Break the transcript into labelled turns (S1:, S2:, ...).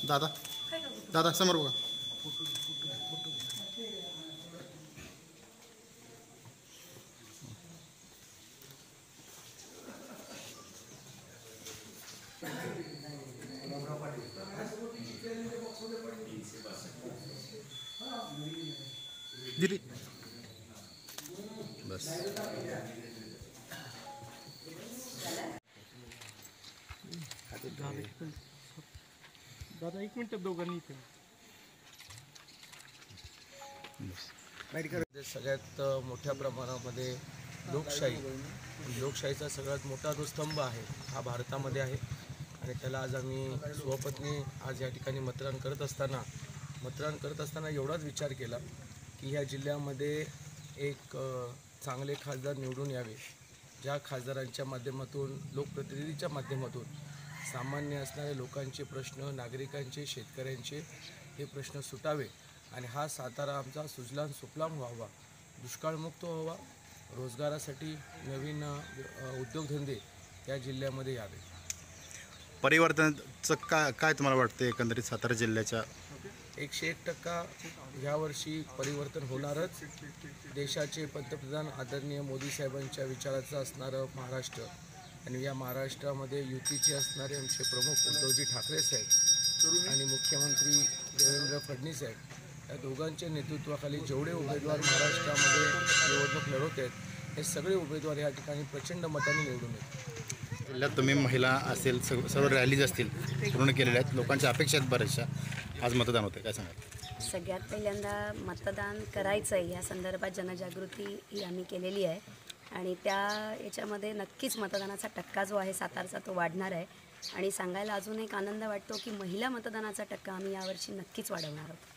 S1: दादा दादा समोर बघा. दिली बस.
S2: दादा एक मिनिट दोघांनी इथे
S3: सगळ्यात मोठ्या प्रमाणामध्ये लोकशाहीचा सगळ्यात मोठा जो स्तंभ आहे हा भारतामध्ये आहे आणि त्याला आज आम्ही स्वपत्नी आज या ठिकाणी मतदान करत असताना एवढाच विचार केला की ह्या जिल्ह्यामध्ये एक चांगले खासदार निवडून यावे, ज्या खासदारांच्या माध्यमातून लोकप्रतिनिधीच्या माध्यमातून सामान्य असणाऱ्या लोकांचे प्रश्न, नागरिकांचे, शेतकऱ्यांचे हे प्रश्न सुटावे आणि हा सातारा आमचा सुजलाम सुफलाम व्हावा, दुष्काळमुक्त व्हावा, रोजगारासाठी नवीन उद्योगधंदे या जिल्ह्यामध्ये यावे.
S1: परिवर्तनाचं काय तुम्हाला वाटतं एकंदरीत सातारा जिल्ह्याच्या?
S3: 101% यावर्षी परिवर्तन होणारच. देशाचे पंतप्रधान आदरणीय मोदी साहेबांच्या विचाराचं असणारं महाराष्ट्र आणि या महाराष्ट्रामध्ये युतीचे असणारे आमचे प्रमुख उद्धवजी ठाकरे साहेब आणि मुख्यमंत्री देवेंद्र फडणवीस साहेब या दोघांच्या नेतृत्वाखाली जेवढे उमेदवार महाराष्ट्रामध्ये निवडणूक लढवत आहेत हे सगळे उमेदवार या ठिकाणी प्रचंड मताने निवडून येतात.
S1: जिल्ह्यात तुम्ही महिला असेल सर्व रॅलीज असतील पूर्ण केलेल्या आहेत, लोकांच्या अपेक्षा आहेत बऱ्याचशा, आज मतदान होते, काय सांगाल?
S4: सगळ्यात पहिल्यांदा मतदान करायचं आहे या संदर्भात जनजागृती ही आम्ही केलेली आहे आणि त्या याच्यामध्ये नक्कीच मतदानाचा टक्का जो आहे सातारचा तो वाढणार आहे आणि सांगायला अजून एक आनंद वाटतो की महिला मतदानाचा टक्का आम्ही यावर्षी नक्कीच वाढवणार आहोत.